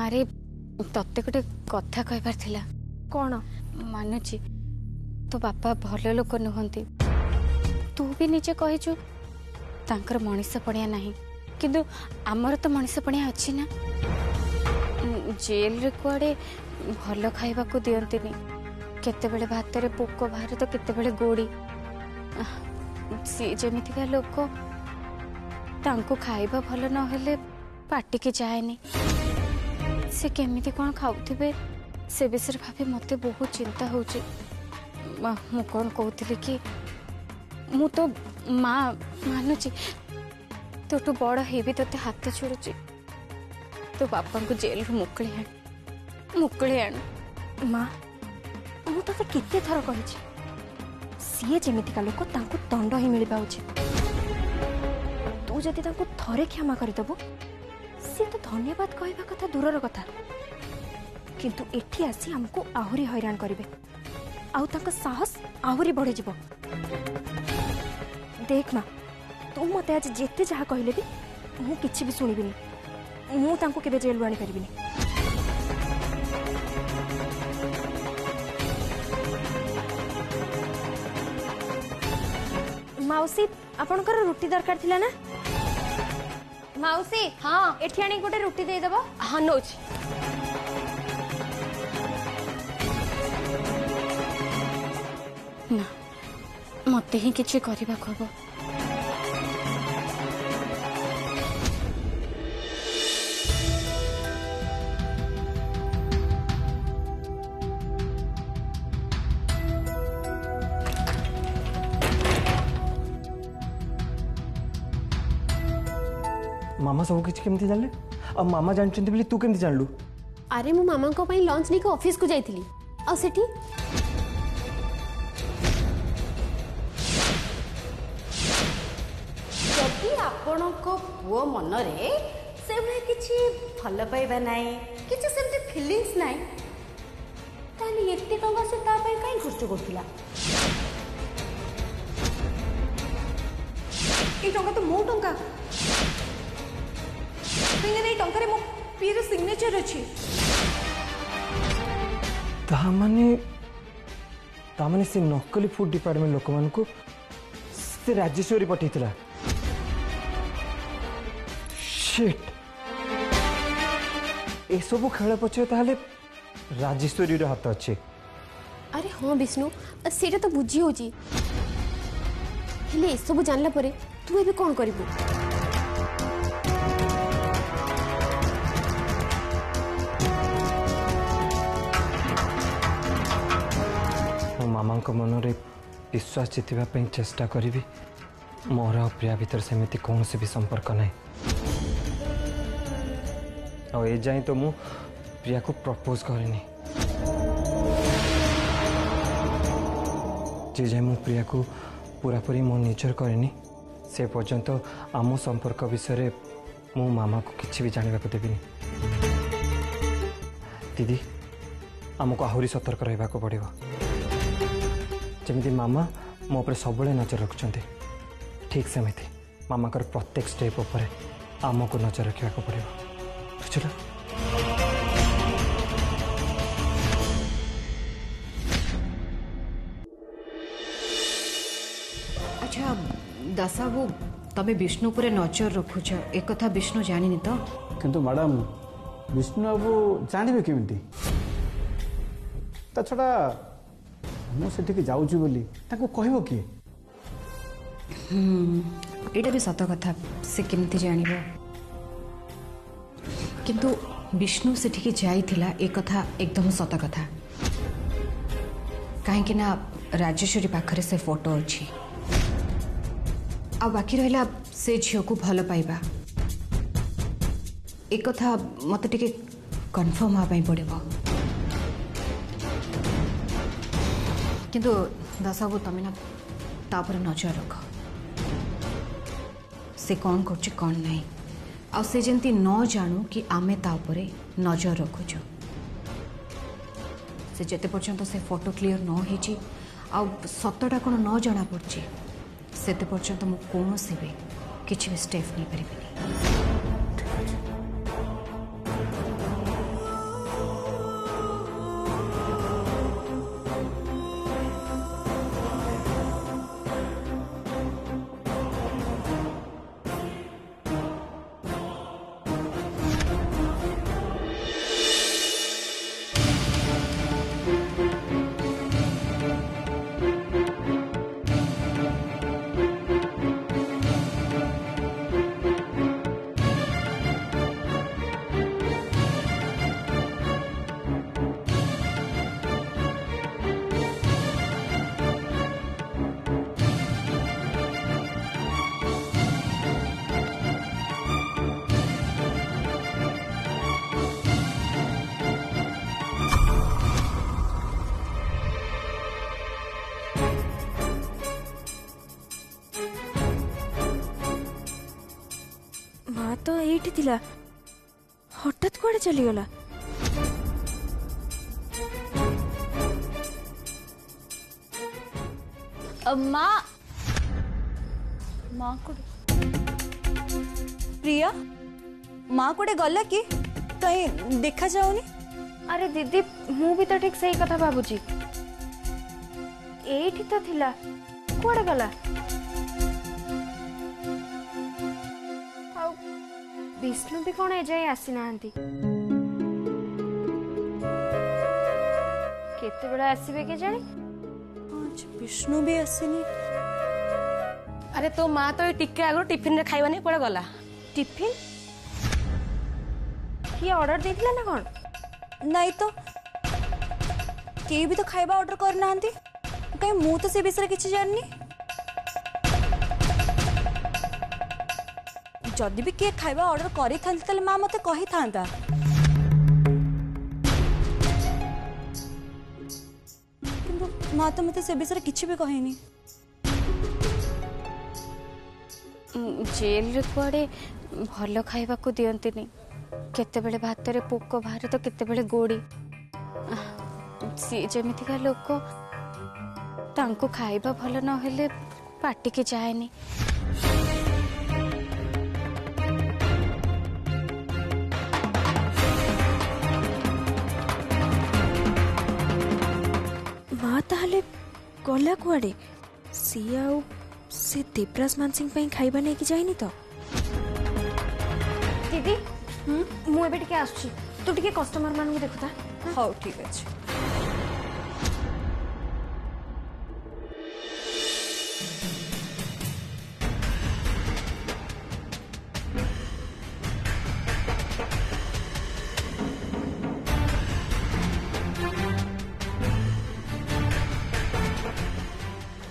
मारे तत्ते गोटे कथा कहबार थिला। कौन? मानुची तो बापा भल लोक नुहंती, तू भी निजे कहिचु तांकर मनीष पणिया नहीं, किंतु आमर तो मनीष पणिया अच्छी ना। जेल रे कुआडे भल खाइबा को दियंतिनी, केतेबेले भात रे पोक बाहर तो केतेबेले गोड़ी। सी जेमितिका लोक तांको खाइबा भल न हेले पार्टी के जाएनी। से केमिति कौन खाउथिबे से विषय भाभी मते बहुत चिंता होची। मु कौन कहूली कि मु तो माँ मानुची तो बड़ हेबी तोते हाथ छोड़ुची, तो बापा को जेल रु मुकली आण। माँ मु तो केते थर कहिछि सीए जेमितिका लोक तांको दंड ही मिलबा उचित। तू जदि तांको थरे क्षमा करदेबु सी तो धन्यवाद कहवा कथा दूरर कथा, किंतु एठी आसी हमको आहुरी हैरान करिवे, आउ तांको साहस आहुरी बढ़ी जिवो। देख माँ तू मते आज जेते जहा कहले भी मु किछि भी सुनिबिनी, मु तांको केबे जेल आनी परिबिनी। माउसी आपनकर रोटी दरकार थिला ना? माउसी हाँ एठी आनी गोटे रोटी दे देबो। हाँ नोच। ना मते ही किछि करिबा कहबो। मामा सब किसी केमती जानले? अब मामा जानछन्ती बोली तू केमती जानलु? अरे मो मामा को पई लंच नहीं को ऑफिस को जाइथिली आ सेठी जदि आपण को पुओ मन रे से भले किछि भल पाइबा नाही, किछि सेमती फीलिंग्स नाही, ताली एते टंका से ता पई काई खर्च करथिला? ए टंका तो मो टंका टंका मो पीर सिग्नेचर अच्छी। तामाने से नकली फूड डिपार्टमेंट लोक मान को से राजेश्वरी पठेइथिला। शिट ए सब खेल पछे ताले राजेश्वरी रो हाथ अच्छे। अरे हाँ विष्णु सेटा तो बुझी होची, हेले ए सब जानला परे तू एबे कोन करिबु? मामा मन रे विश्वास जितवा चेष्टा करी, मोर और प्रिया भीतर सेमिति कौन से भी संपर्क नहीं। और ए जाए तो मु प्रिया को प्रपोज करनी, जे जाए मु प्रिया को पूरा पूरी मो नेचर करनी से पर्यंत आम संपर्क विषय मो मामा को किसी भी जानवा को देविनी। दीदी आमको आहुरी सतर्क रहा पड़ो, जमी मामा मो पर सब नजर रखुंट ठीक सेमती मामा कर प्रत्येक स्टेप उपर आमको नजर रखा पड़ो, बुझल? अच्छा दास बाबू तबे विष्णु पर नजर रखुछ एक कथा विष्णु जानिनी तो? किंतु मैडम विष्णु बाबू जानवे केमिति? ता छड़ा मुझे जाऊँ बोली कहब किए? एटा भी सत कथा, से केमती जानिबो? किंतु विष्णु सेठिके जाइथिला ए कथा एकदम सत कथा, काहे कि ना राजेश्वरी पाखरे से फोटो अच्छी, आ बाकी रहिला से झियो को भल पाइबा। ए कथा मते टिके कन्फर्म होबा पड़िबो। किंतु दासाबू तमें ना तापर नजर रख, से कौन कर कौन नहीं, आ से जंती न जानू कि आमे तापरे नजर रखुच। से जेते पर्यंत से फोटो क्लियर न होइची आ सतटा कौन न जाना पड़ची सेते पर्यंत मु कोनोसी भी किछि भी स्टेप नहीं परिबिनी। कोठी थिला हठात कुआडे चली गला माँ माँ को प्रिया माँ कोडे गला कि कहीं देखा जाऊनी। अरे दीदी मु भी तो ठीक सही कथा भाबुची एठी तो थिला कुआडे गला विष्णु भी कौन एजाए आसी नांती केते बेला आसीबे के जानी आज विष्णु भी आसीनी। अरे तो माँ तो टिके आगु टिफिन रे खाइबा नहीं पड़े गला। टिफिन किए ऑर्डर देथिला ना कौन नहीं तो के भी तो खाइबा ऑर्डर करना आंती कहीं मु तो से विषय किसी जाननी जदि भी किए खाइबा ऑर्डर करी थांती तले माँ मते कही थांता किंतु माँ तो मते से विषय किछि भी कहिनी। जेल रे कुआडे भल खाइबा को दियंतिनी केतेबेले भात रे पोक बाहर तो केतेबेले गोड़ी सी जेमितिका लोक तांको खाइबा भल न हेले पार्टी के जाएनी। माँ ताहले गला कुआडे सी आउ से देवराज मानसिंह पई खाइबा नै कि जाइनी तो दीदी मु एबे टिके आछी तू टिके कस्टमर मान को देखुता। हाँ ठीक अच्छे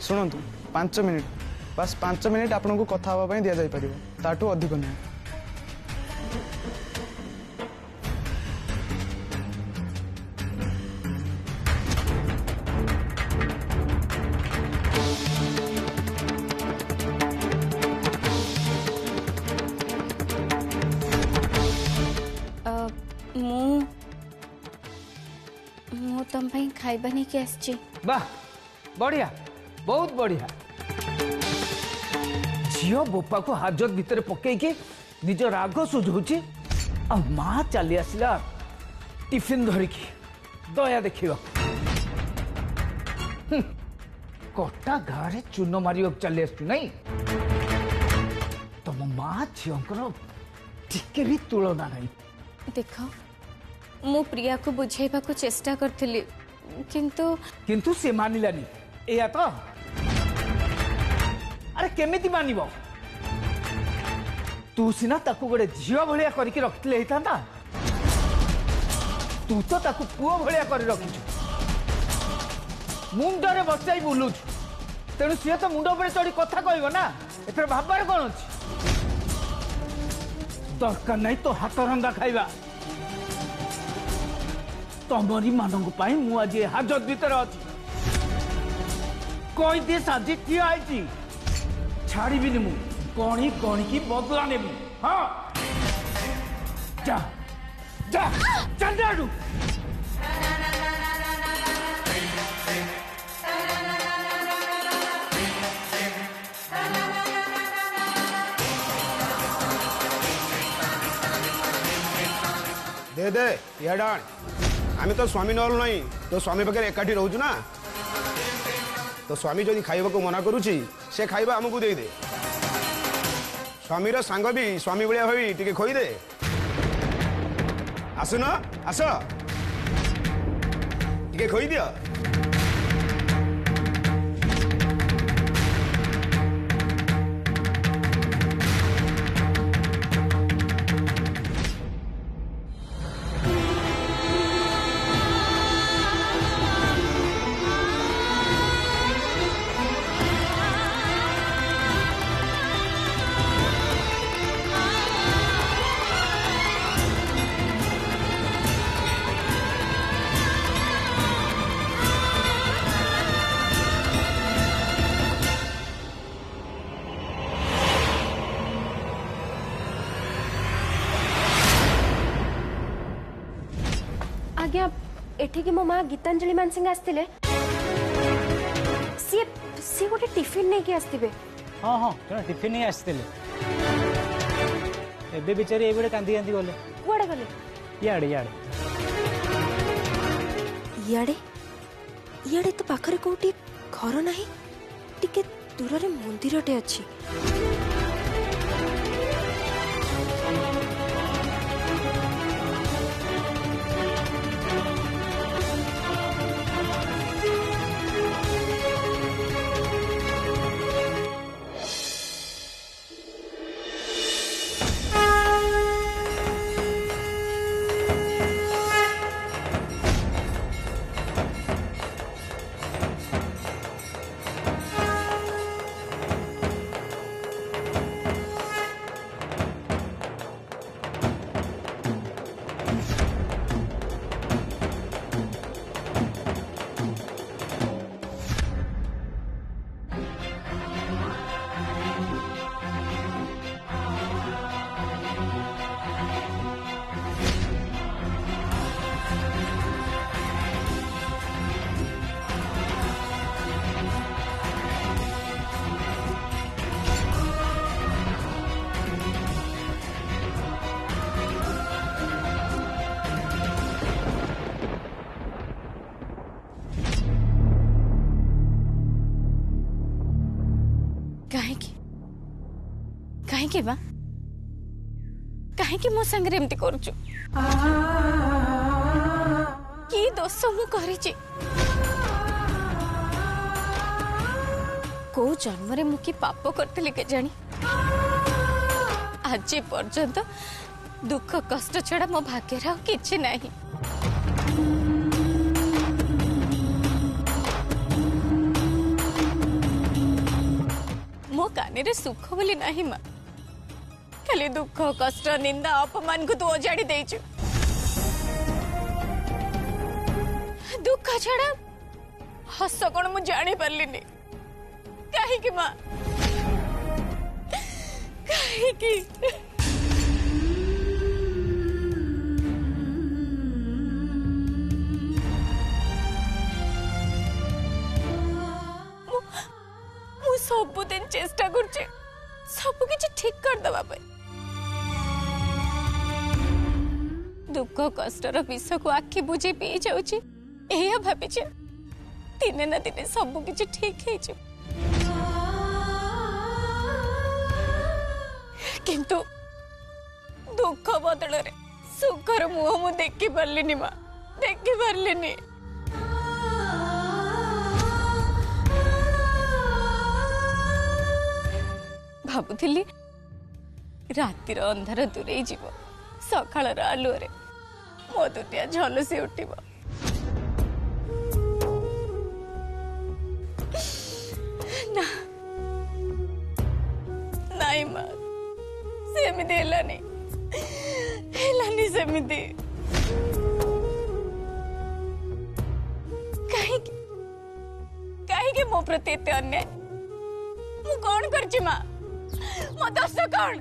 शुणु 5 मिनिट बस 5 मिनिट आपन को कथा हवा दि जा ताठू अधिक नहीं। मु तुम खाइबा नहीं कि आसची। वाह बढ़िया बहुत बढ़िया झील बोपा को हाजत भितर पकईकि निज राग सुझाऊँ आ माँ चली आसला टिफिन धरिकी दया देखा कटा गाँव चून मार चली आसु नहीं तुम माँ झील टिके भी तुलना नहीं। देख मु प्रिया को बुझेबा को चेष्टा करथिली किंतु से मानिलानी एया तो अरे केमिति मानिबो तू सिना ताकू गोटे झील भलिया करके रखिले हेतांता तू तो ताकू पुओ भलिया कर रखिछु मुंडरे बसाई बुलुछु तेणु सी तो मुंड पर चढ़ी कथा कहब ना एथर भाबार कौन अछि दरकार नहीं तो हाथ रंगा खाइबा तमरी मानक पाई मु आज हाजत भीतर अच्छी कही दिए साजी ठिया आई छाड़बी मु गणी गणी की बदला नेबी। हाँ जा जा चंद्राडू दे दे इड़ा आम तो स्वामी नल नहीं तो स्वामी पाखे एकाठी रोचु ना तो स्वामी जदि खाइबा को मना करुच्ची से खाइबा आमको दे दे स्वामीर सांग भी स्वामी भाया भाई टिके खोई दे आसुन आस टिके खोई दिया। एठी की मो माँ गीतांजलि मानसिंह आसते सी सी गोटे टिफिन नहीं कि आसते। हाँ हाँ जन टिफिन नहीं आसते एबे बेचारी एबे कांदी कांदी गले कुआड़े गले याड़े याड़े इयाड़े इयाड़े तो पाखरे कोठी घर नहीं टिके दूर रे मंदिरटे अछि। कहीं बा कहीं मो संगे एमती करुचु की दोष मु करिछि को जन्म रे मु की पाप करतले के जानी आज पर्यंत दुख कष्ट छड़ा मो भाग्य रा किछि नाही। मो कानी रे सुख बोली नाही मा खाली दुख कष्ट निंदा अपमान को तू ओजाड़ी देइछु। दुख छड़ा हस कौन मु जानी पारलिनी कहीं की माँ कहीं की मु सब दिन चेष्टा करछे सब किछि ठीक कर दबा पे दुख कष्टर विष को आखि बुझे पी जाउछि एया भाबिछे दिने ना दिने सब किछि ठीक है छ किंतु दुख बदल रे सुखर मुह मु देखि परलिनी मां देखि परलिनी। भाबुथिली रातिर अंधार दूरे जीव सकाळर आलुरे मो दुनिया झलसी उठिब ना नाई मां सेमिति हेलानी सेमिति कहीं मो प्रति एते अन्याय मु कौन करछि मां मो दोष कौन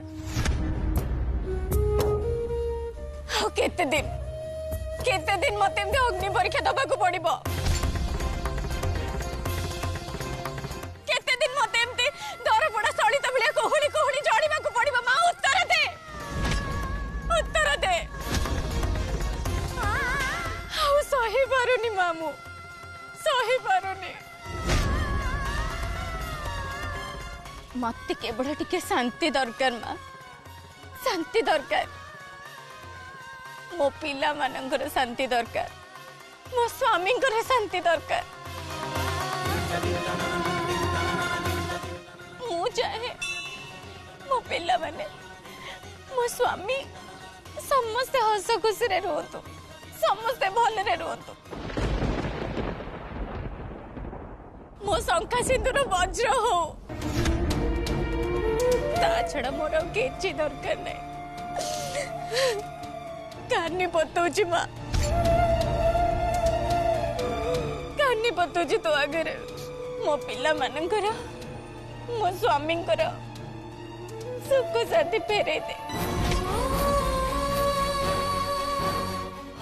केते दिन मत अग्नि परीक्षा दबाक पड़ो केते दिन मत दरपड़ा सलित भाया कहूली कहूली जड़वा पड़ो माँ उत्तर दे सही पारुनी माँ मु सही पारुनी मत केवल टिके शांति दरकार माँ शांति दरकार मो पिला मानकर शांति दरकार मो स्वामी शांति दरकार मु चाहे मो पिला माने मो स्वामी समस्ते हस खुशी रे रहतु समस्ते भलरे रहतु मो शंखा सिंदूर वज्र हो ता छड़ा मोर किछि दरकार नहीं कानी पतौची माँ कानी पतौची तो आगे मो पिला मानकर मो स्वामी सुख शांति फेरे दे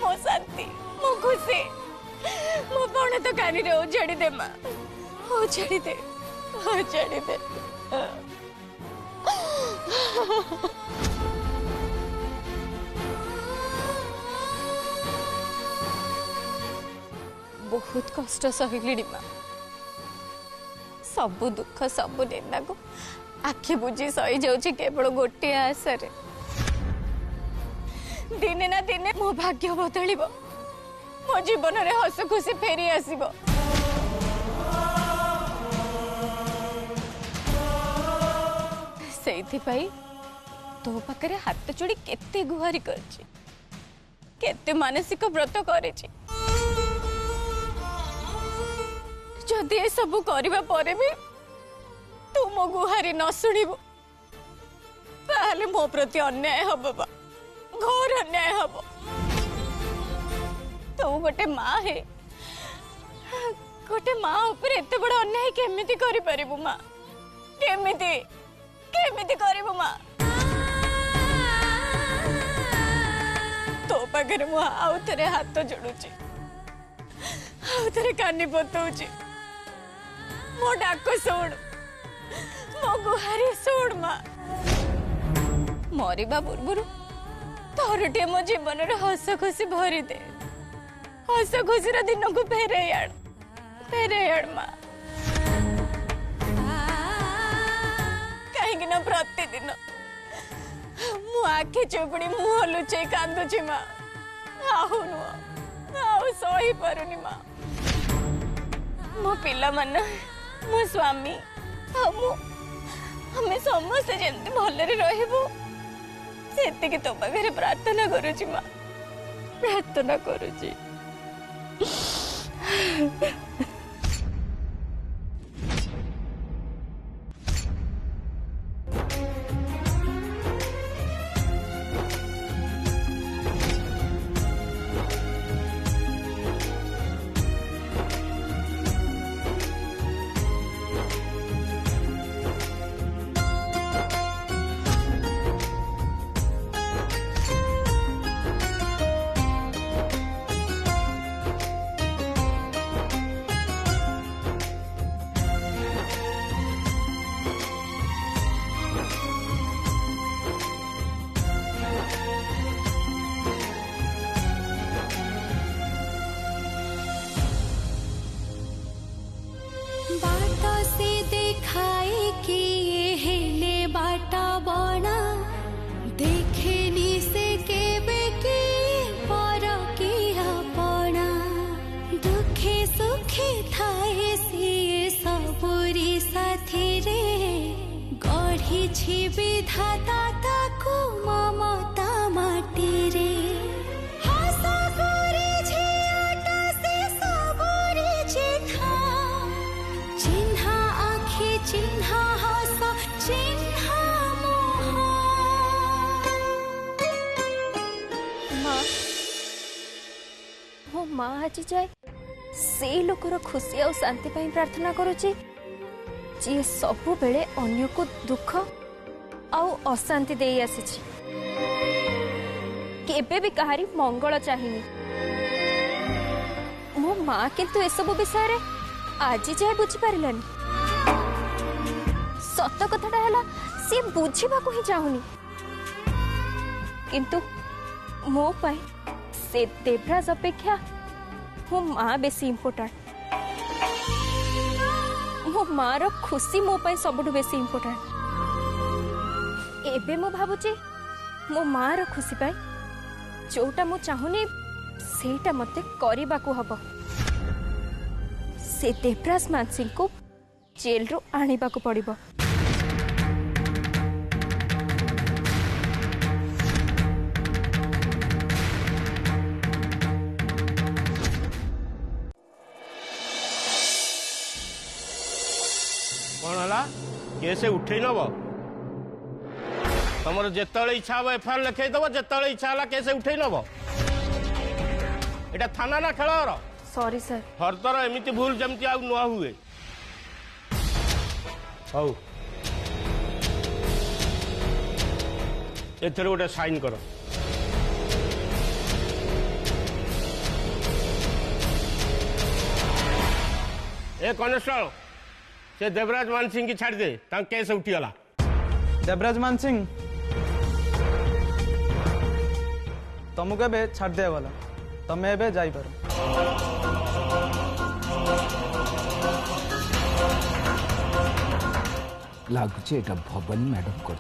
मो शांति मो खुशी दुकानी रे उजाड़ी दे माँ, उजाड़ी दे, उजाड़ी दे। बहुत कष्ट सहली माँ, सबु दुख सबु निंदा को आखि बुझी सही जाऊँ केवल गोटे आशा। दिने ना दिने मो भाग्य बदल, मो जीवन रे हस खुशी फेरी आसीबो। सेइथिपाई तो पाखरे हाथ जोड़ी केते गुहारी करछि, केते मानसिक व्रत करेछि। जदि ए सब करबा परे भी तू मो गुहारी न सुनिबो ताहले मो प्रति अन्याय हबो बा, घोर अन्याय हबो। तो गोटे माँ है, गोटे माँ ऊपर एते बड़ा अन्याय केमिति करि परिबु माँ? केमिति केमिति करिबु माँ? तो पाखरे मु आउ थरे हाथ जोड़ुची, आउ थरे कानी पतौची। मो डाक सुण, मो गुहारी सुण माँ। मरिबा पूर्वरु थरटे मो जीवन रे हस खुशी भरी दे, हस खुशी दिन को फेरे माँ। कहीं ना प्रतिदिन मु आखि चुपड़ी मुह लुचे कांदुची माँ। आहु नुह आउ सही पारुनी माँ। मो पिला मन, मो स्वामी हमें समस्त जमती भलरे रहिबो सेतिके तो पाखरे प्रार्थना करूची माँ, प्रार्थना करूची। विधाता ताको ममता माटी रे हसा करे झियाटा से सबरे चिन्हा चिन्हा आँखी चिन्हा हस चिन्हा मोह। माँ मो माँ आज जाए से लोकर खुशी और शांति पाई प्रार्थना करुची जी सबु बेले अन्य को दुख आउ अशांति दे आसी केबे भी कहारी मंगल चाहिनी। मो माँ किंतु एसबु विषय रे आज जाए बुझी पारिलानी। सत कथाटा हैला सी बुझीबा को ही चाहुनी किंतु मो पाई से देवराज अपेक्षा मो माँ बेसी इम्पोर्टेंट। मो माँ रो खुशी मो पाई सबुठु बेसी इम्पोर्टेंट। एबे मो भाबुची मो माँ रो खुशी पाई जोटा मो चाहुनी सेटा मते करिबा को हबो। से देवराज मानसिंह को जेल रो आनिबा को पड़िबो। केस उठे नब तुम जिते इच्छा हम एफआईआर लिखईदेव जिते इच्छा है केस उठे नब। एटा थाना ना खेल सॉरी सर फर्दर एमती भूल जमती आ नुआ हुए। हौ एथरे गोटे साइन कर। ए कनेस्टल से देवराज मान सिंह की छाड़ दे केस उठीगला। देवराज मान सिंह तुमको एबे छाड़ दिया गला, तमे एबे जाई पारो। लगुच एटा भवानी मैडम कर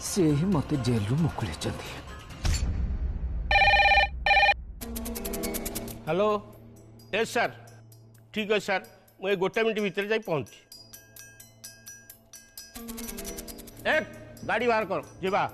से ही मते जेल रु मुकुले। हेलो यस सर ठीक है सर मुझे गोटे मिनट भीतर जाई पहुंची। एक गाड़ी बाहर कर जीवा।